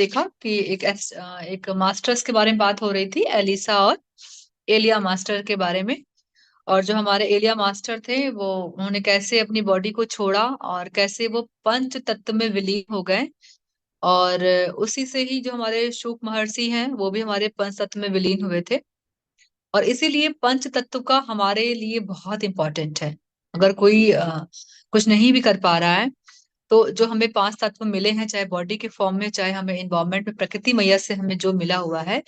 देखा कि एक मास्टर्स के बारे में बात हो रही थी, एलिसा और एलिया मास्टर के बारे में। और जो हमारे एलिया मास्टर थे वो उन्होंने कैसे अपनी बॉडी को छोड़ा और कैसे वो पंच तत्व में विलीन हो गए। और उसी से ही जो हमारे शुक महर्षि हैं वो भी हमारे पंच तत्व में विलीन हुए थे। और इसीलिए पंच तत्व का हमारे लिए बहुत इंपॉर्टेंट है। अगर कोई कुछ नहीं भी कर पा रहा है तो जो हमें पांच तत्व मिले हैं, चाहे बॉडी के फॉर्म में, चाहे हमें इन्वायरमेंट में, प्रकृति मैया से हमें जो मिला हुआ है,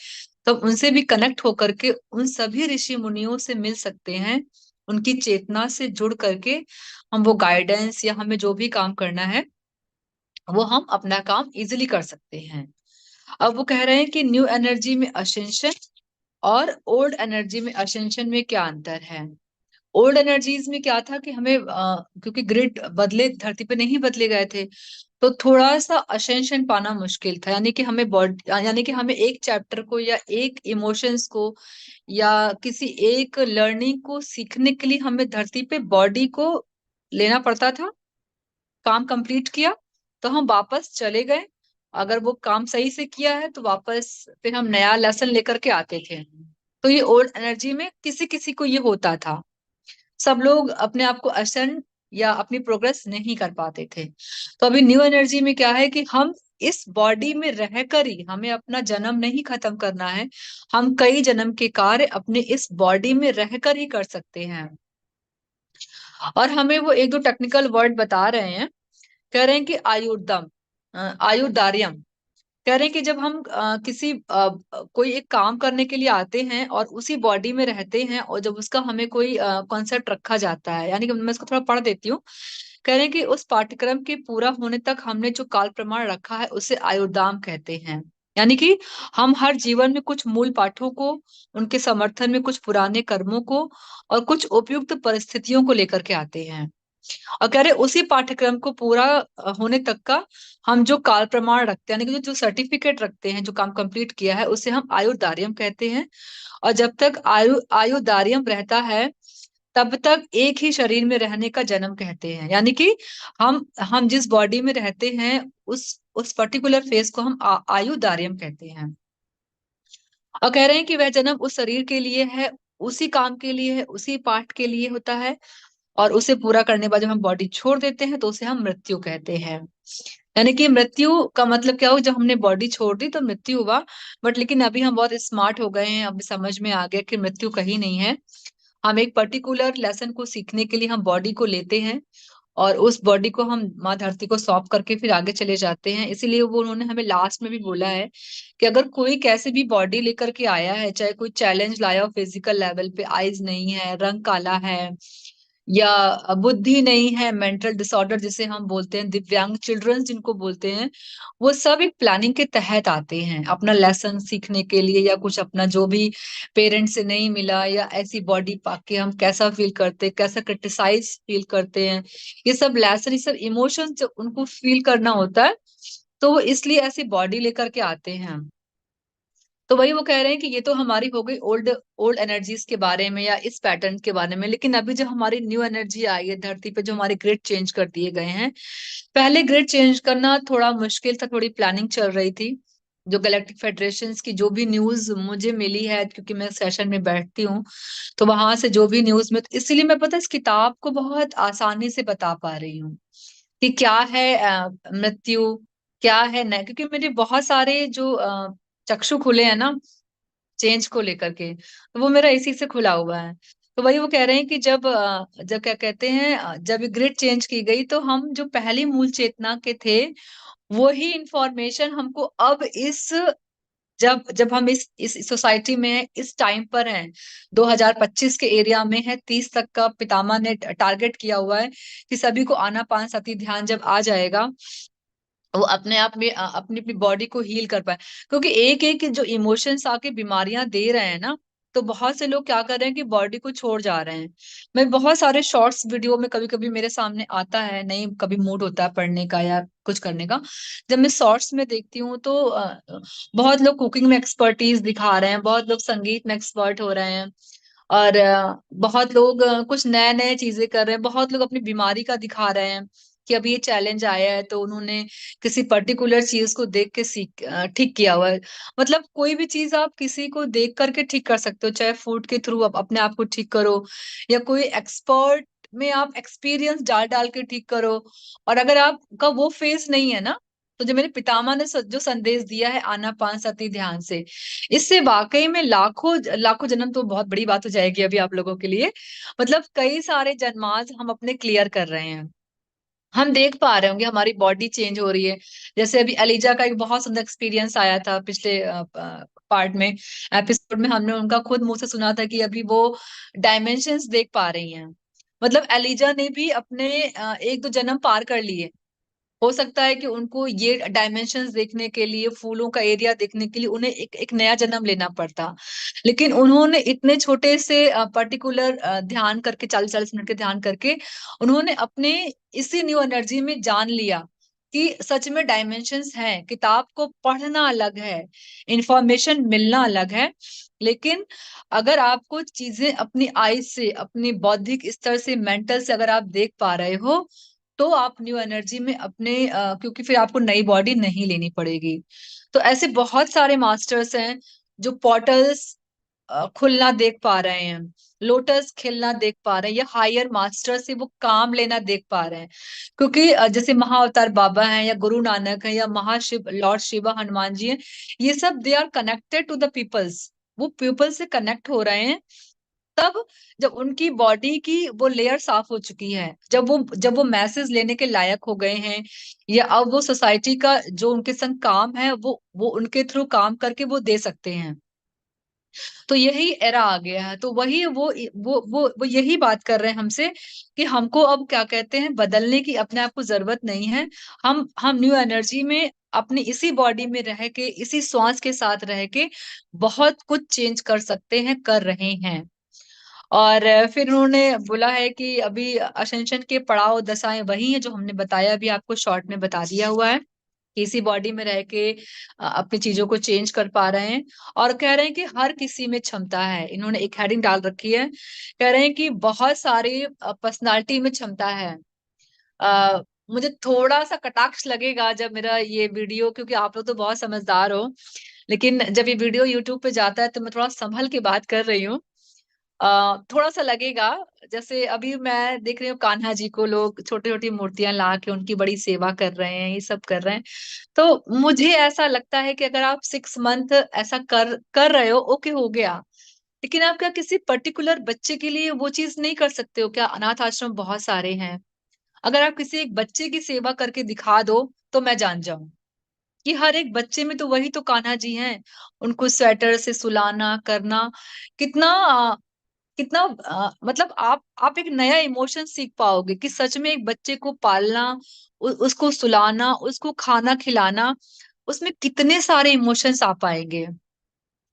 तो उनसे भी कनेक्ट होकर के उन सभी ऋषि मुनियों से मिल सकते हैं। उनकी चेतना से जुड़ करके हम वो गाइडेंस या हमें जो भी काम करना है वो हम अपना काम इजिली कर सकते हैं। अब वो कह रहे हैं कि न्यू एनर्जी में असेंशन और ओल्ड एनर्जी में असेंशन में क्या अंतर है। ओल्ड एनर्जीज में क्या था कि हमें क्योंकि ग्रिड बदले, धरती पे नहीं बदले गए थे, तो थोड़ा सा असेंशन पाना मुश्किल था। यानी कि हमें बॉडी, यानी कि हमें एक चैप्टर को या एक इमोशंस को या किसी एक लर्निंग को सीखने के लिए हमें धरती पे बॉडी को लेना पड़ता था। काम कंप्लीट किया तो हम वापस चले गए। अगर वो काम सही से किया है तो वापस फिर हम नया लेसन लेकर के आते थे। तो ये ओल्ड एनर्जी में किसी किसी को ये होता था। सब लोग अपने आप को असन या अपनी प्रोग्रेस नहीं कर पाते थे। तो अभी न्यू एनर्जी में क्या है कि हम इस बॉडी में रहकर ही, हमें अपना जन्म नहीं खत्म करना है। हम कई जन्म के कार्य अपने इस बॉडी में रहकर ही कर सकते हैं। और हमें वो एक दो टेक्निकल वर्ड बता रहे हैं। कह रहे हैं कि आयुर्दम, आयुर्दार्यम। कह रहे हैं कि जब हम कोई एक काम करने के लिए आते हैं और उसी बॉडी में रहते हैं, और जब उसका हमें कोई कॉन्सेप्ट रखा जाता है, यानी कि मैं इसको थोड़ा पढ़ देती हूँ। कह रहे हैं कि उस पाठ्यक्रम के पूरा होने तक हमने जो काल प्रमाण रखा है उसे आयुर्दाम कहते हैं। यानी कि हम हर जीवन में कुछ मूल पाठों को, उनके समर्थन में कुछ पुराने कर्मों को और कुछ उपयुक्त परिस्थितियों को लेकर के आते हैं। और कह रहे उसी पाठ्यक्रम को पूरा होने तक का हम जो काल प्रमाण रखते हैं, यानी कि जो सर्टिफिकेट रखते हैं, जो काम कंप्लीट किया है, उसे हम आयुर्दार्यम कहते हैं। और जब तक आयुर्दार्यम रहता है तब तक एक ही शरीर में रहने का जन्म कहते हैं। यानी कि हम जिस बॉडी में रहते हैं उस पर्टिकुलर फेज को हम आयुर्दार्यम कहते हैं। और कह रहे हैं कि वह जन्म उस शरीर के लिए है, उसी काम के लिए है, उसी पाठ के लिए होता है। और उसे पूरा करने के बाद जब हम बॉडी छोड़ देते हैं तो उसे हम मृत्यु कहते हैं। यानी कि मृत्यु का मतलब क्या हो, जब हमने बॉडी छोड़ दी तो मृत्यु हुआ। बट लेकिन अभी हम बहुत स्मार्ट हो गए हैं, अभी समझ में आ गया कि मृत्यु कहीं नहीं है। हम एक पर्टिकुलर लेसन को सीखने के लिए हम बॉडी को लेते हैं और उस बॉडी को हम माँ धरती को सौंप करके फिर आगे चले जाते हैं। इसीलिए वो उन्होंने हमें लास्ट में भी बोला है कि अगर कोई कैसे भी बॉडी लेकर के आया है, चाहे कोई चैलेंज लाया हो फिजिकल लेवल पे, आइज नहीं है, रंग काला है, या बुद्धि नहीं है, मेंटल डिसऑर्डर जिसे हम बोलते हैं, दिव्यांग चिल्ड्रंस जिनको बोलते हैं, वो सब एक प्लानिंग के तहत आते हैं अपना लेसन सीखने के लिए, या कुछ अपना जो भी पेरेंट्स से नहीं मिला, या ऐसी बॉडी पाके हम कैसा फील करते, कैसा क्रिटिसाइज फील करते हैं, ये सब लेसन, ये सब इमोशंस जब उनको फील करना होता है तो वो इसलिए ऐसी बॉडी लेकर के आते हैं। तो वही वो कह रहे हैं कि ये तो हमारी हो गई ओल्ड ओल्ड एनर्जीज के बारे में या इस पैटर्न के बारे में। लेकिन अभी जो हमारी न्यू एनर्जी आई है धरती पे, जो हमारे ग्रिड चेंज कर दिए गए हैं, पहले ग्रिड चेंज करना थोड़ा मुश्किल था, थोड़ी प्लानिंग चल रही थी। जो गैलेक्टिक फेडरेशंस की जो भी न्यूज मुझे मिली है, क्योंकि मैं सेशन में बैठती हूँ, तो वहां से जो भी न्यूज में, तो इसलिए मैं पता है इस किताब को बहुत आसानी से बता पा रही हूँ कि क्या है मृत्यु, क्या है न, क्योंकि मेरे बहुत सारे जो चक्षु खुले हैं ना चेंज को लेकर के, तो वो मेरा इसी से खुला हुआ है। तो वही वो कह रहे हैं कि जब क्या कहते हैं, जब ग्रिड चेंज की गई तो हम जो पहली मूल चेतना के थे वो ही इंफॉर्मेशन हमको अब इस, जब जब हम इस सोसाइटी में हैं, इस टाइम पर हैं, 2025 के एरिया में है, 30 तक का पितामह ने टारगेट किया हुआ है कि सभी को आनापान सती ध्यान जब आ जाएगा, वो अपने आप में अपनी अपनी बॉडी को हील कर पाए। क्योंकि एक एक जो इमोशंस आके बीमारियां दे रहे हैं ना, तो बहुत से लोग क्या कर रहे हैं कि बॉडी को छोड़ जा रहे हैं। मैं बहुत सारे शॉर्ट्स वीडियो में कभी कभी मेरे सामने आता है, नहीं कभी मूड होता है पढ़ने का या कुछ करने का, जब मैं शॉर्ट्स में देखती हूँ तो बहुत लोग कुकिंग में एक्सपर्टीज दिखा रहे हैं, बहुत लोग संगीत में एक्सपर्ट हो रहे हैं, और बहुत लोग कुछ नए नए चीजें कर रहे हैं, बहुत लोग अपनी बीमारी का दिखा रहे हैं कि अभी ये चैलेंज आया है, तो उन्होंने किसी पर्टिकुलर चीज को देख के ठीक किया हुआ है। मतलब कोई भी चीज आप किसी को देख करके ठीक कर सकते हो, चाहे फूड के थ्रू आप अपने आप को ठीक करो, या कोई एक्सपर्ट में आप एक्सपीरियंस डाल डाल के ठीक करो। और अगर आपका वो फेज नहीं है ना, तो जो मेरे पितामह ने जो संदेश दिया है आनापानसति ध्यान से, इससे वाकई में लाखों लाखों जन्म तो बहुत बड़ी बात हो जाएगी अभी आप लोगों के लिए। मतलब कई सारे जन्मांश हम अपने क्लियर कर रहे हैं। हम देख पा रहे होंगे हमारी बॉडी चेंज हो रही है। जैसे अभी अलीजा का एक बहुत सुंदर एक्सपीरियंस आया था पिछले पार्ट में, एपिसोड में हमने उनका खुद मुंह से सुना था कि अभी वो डायमेंशंस देख पा रही हैं। मतलब एलिजा ने भी अपने एक दो जन्म पार कर लिए। हो सकता है कि उनको ये डायमेंशंस देखने के लिए, फूलों का एरिया देखने के लिए उन्हें एक एक नया जन्म लेना पड़ता। लेकिन उन्होंने इतने छोटे से पर्टिकुलर ध्यान करके, 40-40 मिनट के ध्यान करके, उन्होंने अपने इसी न्यू एनर्जी में जान लिया कि सच में डायमेंशंस हैं। किताब को पढ़ना अलग है, इंफॉर्मेशन मिलना अलग है, लेकिन अगर आपको चीजें अपनी आईज से, अपनी बौद्धिक स्तर से, मेंटल से अगर आप देख पा रहे हो, तो आप न्यू एनर्जी में अपने क्योंकि फिर आपको नई बॉडी नहीं लेनी पड़ेगी। तो ऐसे बहुत सारे मास्टर्स हैं जो पोर्टल्स खुलना देख पा रहे हैं, लोटस खिलना देख पा रहे हैं, या हायर मास्टर से वो काम लेना देख पा रहे हैं। क्योंकि जैसे महाअवतार बाबा हैं, या गुरु नानक हैं, या महाशिव लॉर्ड शिवा हनुमान जी हैं, ये सब they are connected to the peoples. वो पीपल से कनेक्ट हो रहे हैं तब, जब उनकी बॉडी की वो लेयर साफ हो चुकी है, जब वो मैसेज लेने के लायक हो गए हैं, या अब वो सोसाइटी का जो उनके संग काम है वो उनके थ्रू काम करके वो दे सकते हैं। तो यही एरा आ गया है। तो वही वो यही बात कर रहे हैं हमसे कि हमको अब क्या कहते हैं, बदलने की अपने आप को जरूरत नहीं है। हम न्यू एनर्जी में अपनी इसी बॉडी में रह के, इसी श्वास के साथ रह के बहुत कुछ चेंज कर सकते हैं, कर रहे हैं। और फिर उन्होंने बोला है कि अभी असेंशन के पड़ाव दशाएं वही है जो हमने बताया, अभी आपको शॉर्ट में बता दिया हुआ है कि इसी बॉडी में रह के अपनी चीजों को चेंज कर पा रहे हैं। और कह रहे हैं कि हर किसी में क्षमता है। इन्होंने एक हेडिंग डाल रखी है, कह रहे हैं कि बहुत सारी पर्सनालिटी में क्षमता है। मुझे थोड़ा सा कटाक्ष लगेगा जब मेरा ये वीडियो, क्योंकि आप लोग तो बहुत समझदार हो, लेकिन जब ये वीडियो यूट्यूब पे जाता है तो मैं थोड़ा संभल के बात कर रही हूँ। थोड़ा सा लगेगा। जैसे अभी मैं देख रही हूँ कान्हा जी को लोग छोटी छोटी मूर्तियां ला के उनकी बड़ी सेवा कर रहे हैं, ये सब कर रहे हैं। तो मुझे ऐसा लगता है कि अगर आप 6 मंथ ऐसा कर कर रहे हो, ओके, हो गया। लेकिन आप क्या किसी पर्टिकुलर बच्चे के लिए वो चीज नहीं कर सकते हो क्या? अनाथ आश्रम बहुत सारे हैं। अगर आप किसी एक बच्चे की सेवा करके दिखा दो, तो मैं जान जाऊं कि हर एक बच्चे में तो वही तो कान्हा जी हैं। उनको स्वेटर से सुलाना करना, कितना कितना मतलब आप एक नया इमोशन सीख पाओगे कि सच में एक बच्चे को पालना, उसको सुलाना, उसको खाना खिलाना, उसमें कितने सारे इमोशंस आ पाएंगे।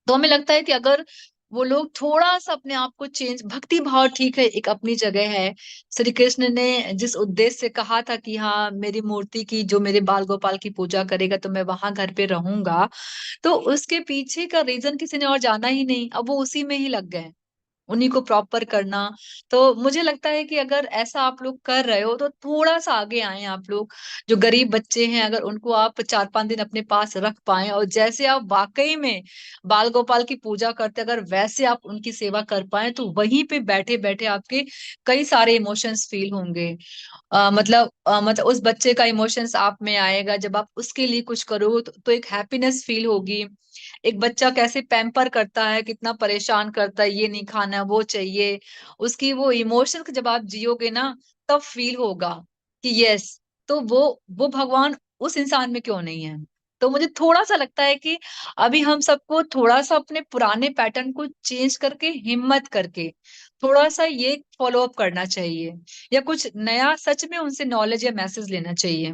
तो हमें लगता है कि अगर वो लोग थोड़ा सा अपने आप को चेंज, भक्ति भाव ठीक है, एक अपनी जगह है। श्री कृष्ण ने जिस उद्देश्य से कहा था कि हाँ, मेरी मूर्ति की, जो मेरे बाल गोपाल की पूजा करेगा तो मैं वहां घर पे रहूंगा, तो उसके पीछे का रीजन किसी ने और जाना ही नहीं। अब वो उसी में ही लग गए, उन्हीं को प्रॉपर करना। तो मुझे लगता है कि अगर ऐसा आप लोग कर रहे हो तो थोड़ा सा आगे आए आप लोग। जो गरीब बच्चे हैं, अगर उनको आप 4-5 दिन अपने पास रख पाए, और जैसे आप वाकई में बाल गोपाल की पूजा करते, अगर वैसे आप उनकी सेवा कर पाए, तो वहीं पे बैठे बैठे आपके कई सारे इमोशंस फील होंगे। मतलब उस बच्चे का इमोशंस आप में आएगा जब आप उसके लिए कुछ करो, तो एक हैप्पीनेस फील होगी। एक बच्चा कैसे पैम्पर करता है, कितना परेशान करता है, ये नहीं खाना, वो चाहिए, उसकी वो इमोशन जब आप जियोगे ना, तब फील होगा कि यस, तो वो भगवान उस इंसान में क्यों नहीं है। तो मुझे थोड़ा सा लगता है कि अभी हम सबको थोड़ा सा अपने पुराने पैटर्न को चेंज करके, हिम्मत करके थोड़ा सा ये फॉलो अप करना चाहिए, या कुछ नया सच में उनसे नॉलेज या मैसेज लेना चाहिए।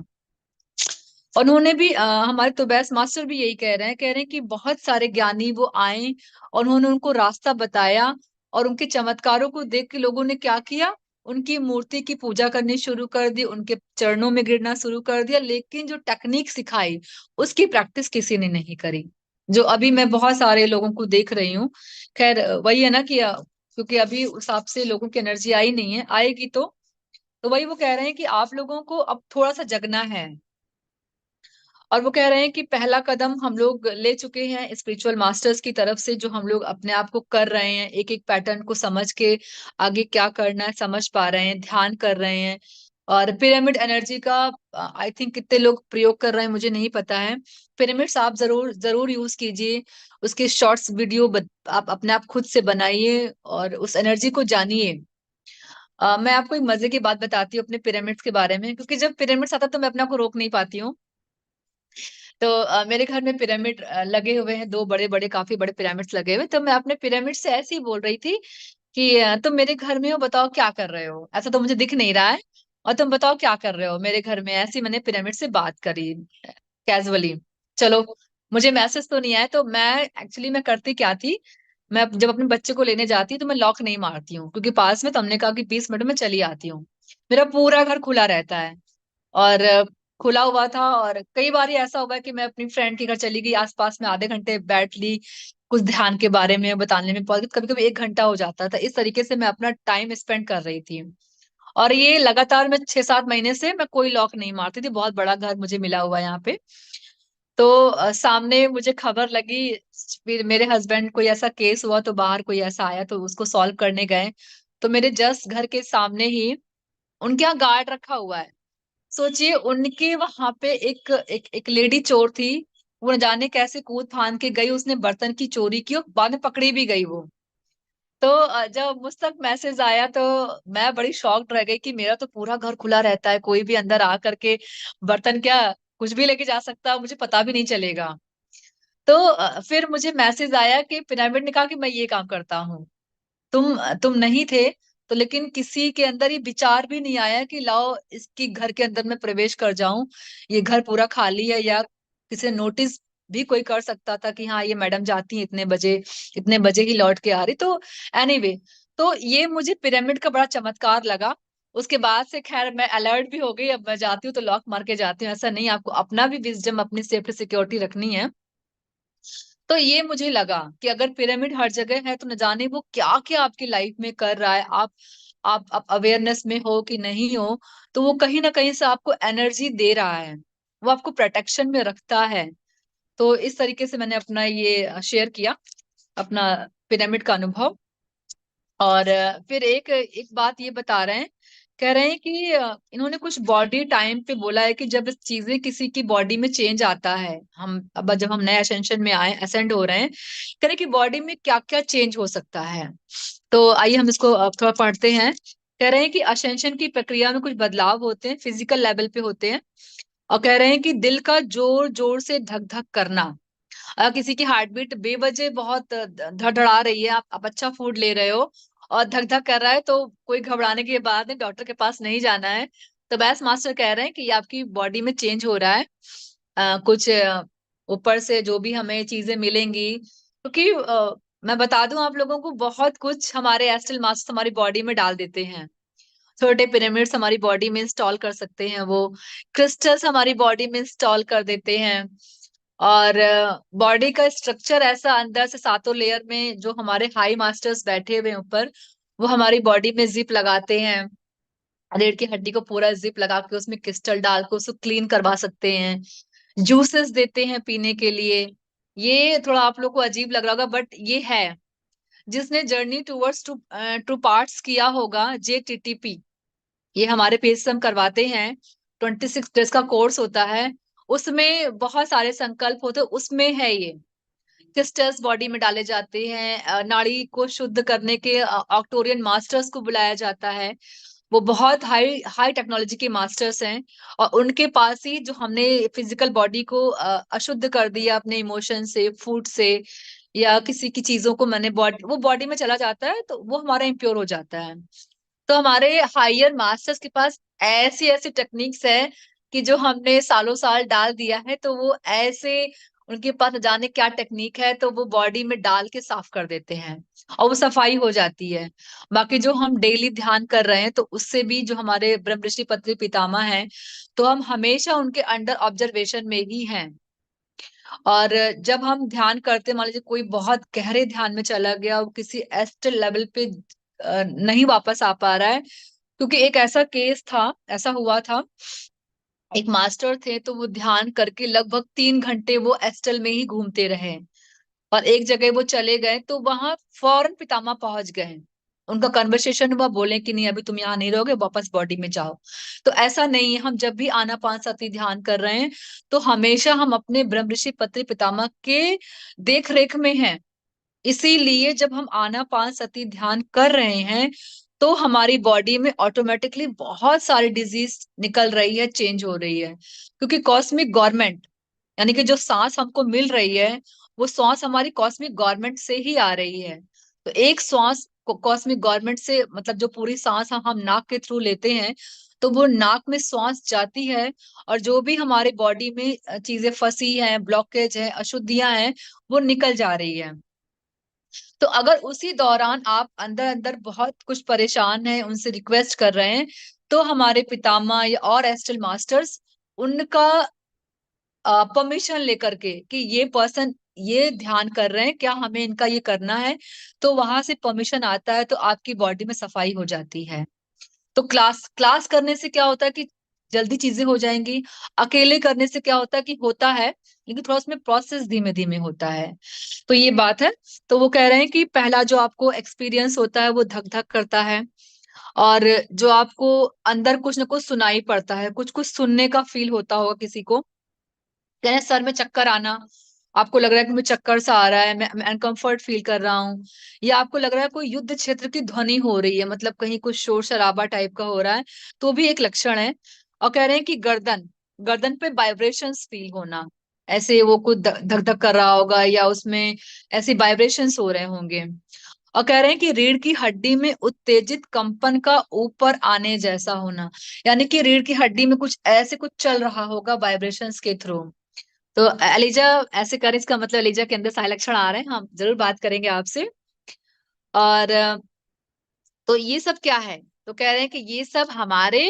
और उन्होंने भी हमारे तुबैस मास्टर भी यही कह रहे हैं कि बहुत सारे ज्ञानी वो आए और उन्होंने उनको रास्ता बताया, और उनके चमत्कारों को देख के लोगों ने क्या किया, उनकी मूर्ति की पूजा करनी शुरू कर दी, उनके चरणों में गिरना शुरू कर दिया। लेकिन जो टेक्निक सिखाई, उसकी प्रैक्टिस किसी ने नहीं करी, जो अभी मैं बहुत सारे लोगों को देख रही हूँ। खैर वही है ना कि क्योंकि अभी उस हिसाब से लोगों की एनर्जी आई नहीं है, आएगी तो तो वही वो कह रहे हैं कि आप लोगों को अब थोड़ा सा जगना है। और वो कह रहे हैं कि पहला कदम हम लोग ले चुके हैं स्पिरिचुअल मास्टर्स की तरफ से, जो हम लोग अपने आप को कर रहे हैं, एक एक पैटर्न को समझ के आगे क्या करना है समझ पा रहे हैं, ध्यान कर रहे हैं। और पिरामिड एनर्जी का आई थिंक कितने लोग प्रयोग कर रहे हैं मुझे नहीं पता है। पिरामिड्स आप जरूर जरूर यूज कीजिए, उसके शॉर्ट्स वीडियो आप अपने आप खुद से बनाइए और उस एनर्जी को जानिए। मैं आपको एक मजे की बात बताती हूँ अपने पिरामिड्स के बारे में, क्योंकि जब पिरामिड्स आता है तो मैं अपने आप को रोक नहीं पाती हूँ। तो मेरे घर में पिरामिड लगे हुए हैं, दो बड़े बड़े काफी बड़े पिरामिड्स लगे हुए। तो मैं अपने पिरामिड से ऐसे ही बोल रही थी कि तुम मेरे घर में हो, बताओ क्या कर रहे हो, ऐसा तो मुझे दिख नहीं रहा है, और तुम बताओ क्या कर रहे हो मेरे घर में। ऐसी मैंने पिरामिड से बात करी कैजुअली। चलो, मुझे मैसेज तो नहीं आया, तो मैं करती क्या थी, मैं जब अपने बच्चे को लेने जाती तो मैं लॉक नहीं मारती हूँ, क्योंकि पास में, तो हमने कहा कि 20 मिनट में चली आती हूँ। मेरा पूरा घर खुला रहता है। और खुला हुआ था, और कई बार ऐसा हुआ है कि मैं अपनी फ्रेंड के घर चली गई, आसपास में आधे घंटे बैठ ली, कुछ ध्यान के बारे में बताने में कभी कभी 1 घंटा हो जाता था। इस तरीके से मैं अपना टाइम स्पेंड कर रही थी। और ये लगातार मैं 6-7 महीने से मैं कोई लॉक नहीं मारती थी। बहुत बड़ा घर मुझे मिला हुआ है यहाँ पे। तो सामने मुझे खबर लगी, फिर मेरे हस्बैंड कोई ऐसा केस हुआ तो बाहर कोई ऐसा आया तो उसको सॉल्व करने गए। तो मेरे जस्ट घर के सामने ही उनके यहाँ गार्ड रखा हुआ है। सोचिए, उनके वहां पे एक लेडी चोर थी। वो न जाने कैसे कूद फांद के गई, उसने बर्तन की चोरी की और बाद में पकड़ी भी गई वो। तो जब मुझ तक मैसेज आया तो मैं बड़ी शॉक्ड रह गई कि मेरा तो पूरा घर खुला रहता है, कोई भी अंदर आ करके बर्तन क्या कुछ भी लेके जा सकता है, मुझे पता भी नहीं चलेगा। तो फिर मुझे मैसेज आया कि पिरामिड ने कहा कि मैं ये काम करता हूँ। तुम नहीं थे, तो लेकिन किसी के अंदर ये विचार भी नहीं आया कि लाओ इसकी घर के अंदर मैं प्रवेश कर जाऊं, ये घर पूरा खाली है, या किसी नोटिस भी कोई कर सकता था कि हाँ ये मैडम जाती है इतने बजे ही लौट के आ रही। तो एनीवे, तो ये मुझे पिरामिड का बड़ा चमत्कार लगा। उसके बाद से खैर मैं अलर्ट भी हो गई, अब मैं जाती हूँ तो लॉक मार के जाती हूँ। ऐसा नहीं, आपको अपना भी विजडम, अपनी सेफ्टी सिक्योरिटी रखनी है। तो ये मुझे लगा कि अगर पिरामिड हर जगह है तो न जाने वो क्या क्या आपकी लाइफ में कर रहा है। आप अवेयरनेस में हो कि नहीं हो, तो वो कहीं ना कहीं से आपको एनर्जी दे रहा है, वो आपको प्रोटेक्शन में रखता है। तो इस तरीके से मैंने अपना ये शेयर किया, अपना पिरामिड का अनुभव। और फिर एक एक बात ये बता रहे हैं, कह रहे हैं कि इन्होंने कुछ बॉडी टाइम पे बोला है कि जब चीजें किसी की बॉडी में चेंज आता है, हम अब जब हम नए असेंशन में आए, असेंड हो रहे हैं, कह रहे हैं कि बॉडी में क्या क्या चेंज हो सकता है। तो आइए हम इसको अब थोड़ा पढ़ते हैं। कह रहे हैं कि असेंशन की प्रक्रिया में कुछ बदलाव होते हैं, फिजिकल लेवल पे होते हैं। और कह रहे हैं कि दिल का जोर जोर से धक धक करना, किसी की हार्ट बीट बेवजह बहुत धड़धड़ा रही है, आप अच्छा फूड ले रहे हो और धक धक कर रहा है, तो कोई घबराने की बात नहीं, डॉक्टर के पास नहीं जाना है। तो बैस मास्टर कह रहे हैं कि ये आपकी बॉडी में चेंज हो रहा है। कुछ ऊपर से जो भी हमें चीजें मिलेंगी, क्योंकि मैं बता दूं आप लोगों को, बहुत कुछ हमारे एस्ट्रल मास्टर हमारी बॉडी में डाल देते हैं। छोटे पिरामिड्स हमारी बॉडी में इंस्टॉल कर सकते हैं, वो क्रिस्टल्स हमारी बॉडी में इंस्टॉल कर देते हैं। और बॉडी का स्ट्रक्चर ऐसा अंदर से सातों लेयर में जो हमारे हाई मास्टर्स बैठे हुए हैं ऊपर, वो हमारी बॉडी में जिप लगाते हैं। रीढ़ की हड्डी को पूरा जिप लगा के उसमें क्रिस्टल डाल के उसको क्लीन करवा सकते हैं। जूसेस देते हैं पीने के लिए। ये थोड़ा आप लोग को अजीब लग रहा होगा, बट ये है। जिसने जर्नी टूवर्ड्स टू पार्ट्स किया होगा, JTTP, ये हमारे पेज से हम करवाते हैं। 26 डेज का कोर्स होता है, उसमें बहुत सारे संकल्प होते हैं, उसमें है ये। क्रिस्टल्स बॉडी में डाले जाते हैं, नाड़ी को शुद्ध करने के ऑक्टोरियन मास्टर्स को बुलाया जाता है। वो बहुत हाई हाई टेक्नोलॉजी के मास्टर्स हैं, और उनके पास ही जो हमने फिजिकल बॉडी को अशुद्ध कर दिया अपने इमोशन से, फूड से, या किसी की चीजों को मैंने बॉडी वो बॉडी में चला जाता है, तो वो हमारा इम्प्योर हो जाता है। तो हमारे हायर मास्टर्स के पास ऐसी ऐसी टेक्निक्स है कि जो हमने सालों साल डाल दिया है, तो वो ऐसे, उनके पास न जाने क्या टेक्निक है, तो वो बॉडी में डाल के साफ कर देते हैं और वो सफाई हो जाती है। बाकी जो हम डेली ध्यान कर रहे हैं, तो उससे भी जो हमारे ब्रह्म ऋषि पत्री पितामह हैं, तो हम हमेशा उनके अंडर ऑब्जर्वेशन में ही हैं। और जब हम ध्यान करते, मान लीजिए कोई बहुत गहरे ध्यान में चला गया और किसी एस्ट्रल लेवल पे नहीं वापस आ पा रहा है, क्योंकि एक ऐसा केस था, ऐसा हुआ था, एक मास्टर थे तो वो ध्यान करके लगभग 3 घंटे वो एस्टल में ही घूमते रहे, और एक जगह वो चले गए तो वहां फौरन पितामह पहुंच गए। उनका कन्वर्सेशन हुआ, बोले कि नहीं अभी तुम यहाँ नहीं रहोगे, वापस बॉडी में जाओ। तो ऐसा नहीं है, हम जब भी आनापानसति ध्यान कर रहे हैं तो हमेशा हम अपने ब्रह्म ऋषि पत्री पितामह के देख रेख में हैं। इसीलिए जब हम आनापानसति ध्यान कर रहे हैं तो हमारी बॉडी में ऑटोमेटिकली बहुत सारी डिजीज निकल रही है, चेंज हो रही है, क्योंकि कॉस्मिक गवर्नमेंट, यानी कि जो सांस हमको मिल रही है वो सांस हमारी कॉस्मिक गवर्नमेंट से ही आ रही है। तो एक सांस कॉस्मिक गवर्नमेंट से, मतलब जो पूरी सांस हम नाक के थ्रू लेते हैं, तो वो नाक में सांस जाती है, और जो भी हमारे बॉडी में चीजें फंसी हैं, ब्लॉकेज है, अशुद्धियां हैं, वो निकल जा रही है। तो अगर उसी दौरान आप अंदर अंदर बहुत कुछ परेशान हैं, उनसे रिक्वेस्ट कर रहे हैं, तो हमारे पितामह या और एस्ट्रल मास्टर्स उनका परमिशन लेकर के कि ये पर्सन ये ध्यान कर रहे हैं, क्या हमें इनका ये करना है, तो वहां से परमिशन आता है, तो आपकी बॉडी में सफाई हो जाती है। तो क्लास क्लास करने से क्या होता है कि जल्दी चीजें हो जाएंगी। अकेले करने से क्या होता है कि होता है, लेकिन थोड़ा उसमें प्रोसेस धीमे धीमे होता है। तो ये बात है। तो वो कह रहे हैं कि पहला जो आपको एक्सपीरियंस होता है वो धक धक करता है, और जो आपको अंदर कुछ ना कुछ सुनाई पड़ता है, कुछ कुछ सुनने का फील होता होगा किसी को, कह रहे हैं सर में चक्कर आना, आपको लग रहा है कि मुझे चक्कर सा आ रहा है, मैं अनकंफर्ट फील कर रहा हूँ, या आपको लग रहा है कोई युद्ध क्षेत्र की ध्वनि हो रही है, मतलब कहीं कुछ शोर शराबा टाइप का हो रहा है, तो भी एक लक्षण है। और कह रहे हैं कि गर्दन गर्दन पे वाइब्रेशंस फील होना, ऐसे वो कुछ धक धक कर रहा होगा, या उसमें ऐसे वाइब्रेशंस हो रहे होंगे। और कह रहे हैं कि रीढ़ की हड्डी में उत्तेजित कंपन का ऊपर आने जैसा होना, यानी कि रीढ़ की हड्डी में कुछ ऐसे कुछ चल रहा होगा वाइब्रेशंस के थ्रू। तो एलिजा ऐसे करें, इसका मतलब एलिजा के अंदर सारे लक्षण आ रहे हैं, हम जरूर बात करेंगे आपसे। और तो ये सब क्या है, तो कह रहे हैं कि ये सब हमारे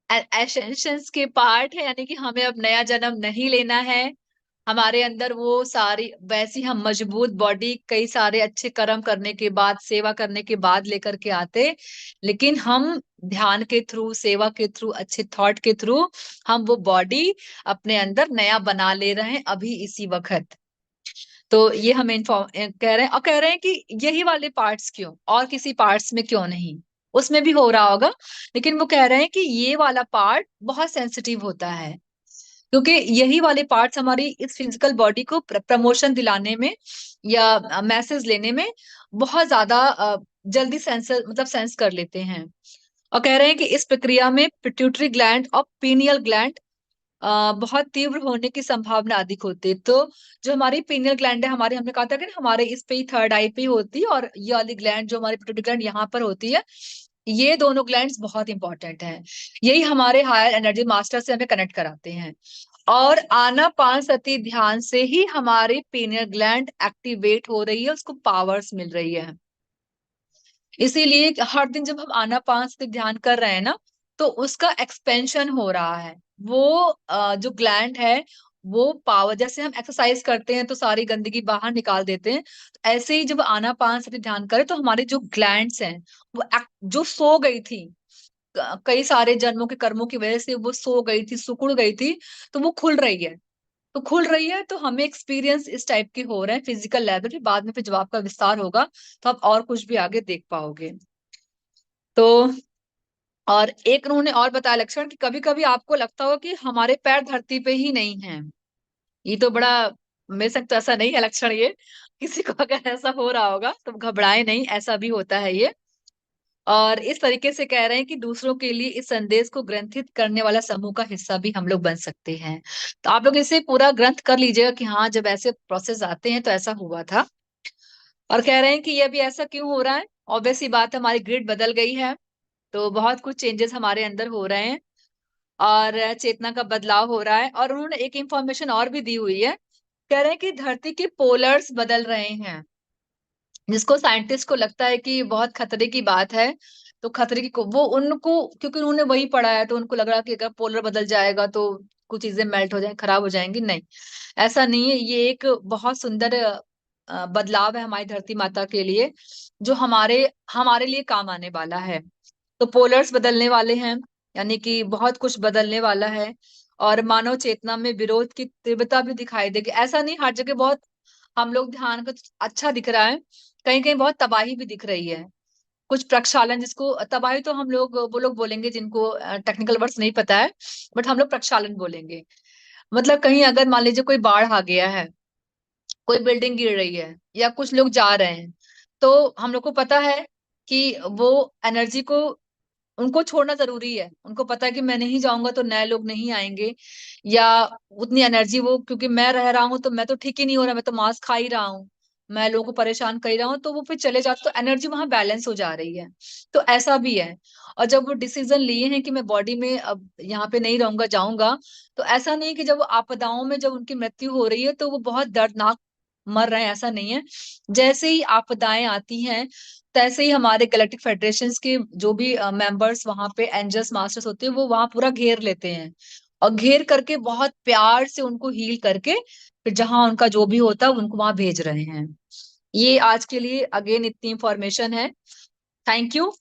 एसेंशंस के पार्ट है, यानी कि हमें अब नया जन्म नहीं लेना है। हमारे अंदर वो सारी वैसी हम मजबूत बॉडी कई सारे अच्छे कर्म करने के बाद, सेवा करने के बाद लेकर के आते, लेकिन हम ध्यान के थ्रू, सेवा के थ्रू, अच्छे थॉट के थ्रू हम वो बॉडी अपने अंदर नया बना ले रहे हैं अभी इसी वक्त। तो ये हमें इन्फॉर्म कह रहे हैं, और कह रहे हैं कि यही वाले पार्ट्स क्यों, और किसी पार्ट्स में क्यों नहीं, उसमें भी हो रहा होगा, लेकिन वो कह रहे हैं कि ये वाला पार्ट बहुत सेंसिटिव होता है, क्योंकि यही वाले पार्ट्स हमारी इस फिजिकल बॉडी को प्रमोशन दिलाने में या मैसेज लेने में बहुत ज्यादा जल्दी सेंस, मतलब सेंस कर लेते हैं। और कह रहे हैं कि इस प्रक्रिया में पिट्यूटरी ग्लैंड और पीनियल ग्लैंड बहुत तीव्र होने की संभावना अधिक होती है। तो जो हमारी पीनियल ग्लैंड है, हमारे, हमने कहा था कि ना, हमारे इस पे ही थर्ड आई पे ही होती है, और ये वाली ग्लैंड जो हमारी पिट्यूटरी ग्लैंड यहाँ पर होती है, ये दोनों ग्लैंड्स बहुत इंपॉर्टेंट हैं। यही हमारे हायर एनर्जी मास्टर से हमें कनेक्ट कराते हैं, और आनापानसति ध्यान से ही हमारी पीनियल ग्लैंड एक्टिवेट हो रही है, उसको पावर्स मिल रही है। इसीलिए हर दिन जब हम आनापानसति ध्यान कर रहे हैं ना, तो उसका एक्सपेंशन हो रहा है। वो जो ग्लैंड है वो पावर, जैसे हम एक्सरसाइज करते हैं तो सारी गंदगी बाहर निकाल देते हैं, तो ऐसे ही जब आनापानसति ध्यान करें तो हमारी जो ग्लैंड्स हैं वो जो सो गई थी, कई सारे जन्मों के कर्मों की वजह से वो सो गई थी, सिकुड़ गई थी, तो वो खुल रही है। तो खुल रही है तो हमें एक्सपीरियंस इस टाइप के हो रहे हैं फिजिकल लेवल पे, बाद में फिर जब आपका विस्तार होगा तो आप और कुछ भी आगे देख पाओगे। तो और एक उन्होंने और बताया लक्षण कि कभी कभी आपको लगता होगा कि हमारे पैर धरती पे ही नहीं है। ये तो बड़ा, मेरे संग तो ऐसा नहीं है लक्षण ये, किसी को अगर ऐसा हो रहा होगा तो घबराए नहीं, ऐसा भी होता है ये। और इस तरीके से कह रहे हैं कि दूसरों के लिए इस संदेश को ग्रंथित करने वाला समूह का हिस्सा भी हम लोग बन सकते हैं। तो आप लोग इसे पूरा ग्रंथ कर लीजिएगा कि हाँ, जब ऐसे प्रोसेस आते हैं तो ऐसा हुआ था। और कह रहे हैं कि ये भी ऐसा क्यों हो रहा है, ऑब्वियस सी बात है, हमारी ग्रिड बदल गई है, तो बहुत कुछ चेंजेस हमारे अंदर हो रहे हैं, और चेतना का बदलाव हो रहा है। और उन्होंने एक इंफॉर्मेशन और भी दी हुई है, कह रहे हैं कि धरती के पोलर्स बदल रहे हैं, जिसको साइंटिस्ट को लगता है कि बहुत खतरे की बात है। तो खतरे की वो उनको, क्योंकि उन्होंने वही पढ़ा है, तो उनको लग रहा कि अगर पोलर बदल जाएगा तो कुछ चीजें मेल्ट हो जाए, खराब हो जाएंगी। नहीं, ऐसा नहीं है, ये एक बहुत सुंदर बदलाव है हमारी धरती माता के लिए, जो हमारे हमारे लिए काम आने वाला है। तो पोलर्स बदलने वाले हैं, यानी कि बहुत कुछ बदलने वाला है। और मानव चेतना में विरोध की तीव्रता भी दिखाई देगी। ऐसा नहीं हर जगह बहुत हम लोग ध्यान का अच्छा दिख रहा है, कहीं कहीं बहुत तबाही भी दिख रही है। कुछ प्रक्षालन, जिसको तबाही तो हम लोग वो लोग बोलेंगे जिनको टेक्निकल वर्ड्स नहीं पता है, बट हम लोग प्रक्षालन बोलेंगे। मतलब कहीं अगर मान लीजिए कोई बाढ़ आ गया है, कोई बिल्डिंग गिर रही है, या कुछ लोग जा रहे हैं, तो हम लोग को पता है कि वो एनर्जी को उनको छोड़ना जरूरी है। उनको पता है कि मैं नहीं जाऊंगा तो नए लोग नहीं आएंगे, या उतनी एनर्जी वो, क्योंकि मैं रह रहा हूँ तो मैं तो ठीक ही नहीं हो रहा, मैं तो मांस खा ही रहा हूँ, मैं लोगों को परेशान कर ही रहा हूँ, तो वो फिर चले जाते तो एनर्जी वहां बैलेंस हो जा रही है। तो ऐसा भी है। और जब वो डिसीजन लिए हैं कि मैं बॉडी में अब यहाँ पे नहीं रहूंगा, जाऊंगा, तो ऐसा नहीं कि जब वो आपदाओं में जब उनकी मृत्यु हो रही है तो वो बहुत दर्दनाक मर रहे हैं, ऐसा नहीं है। जैसे ही आपदाएं आती हैं, तैसे ही हमारे गैलेक्टिक फेडरेशन के जो भी मेंबर्स वहां पे एंजल्स मास्टर्स होते हैं, वो वहां पूरा घेर लेते हैं, और घेर करके बहुत प्यार से उनको हील करके फिर जहां उनका जो भी होता है उनको वहां भेज रहे हैं। ये आज के लिए अगेन इतनी इंफॉर्मेशन है। Thank you.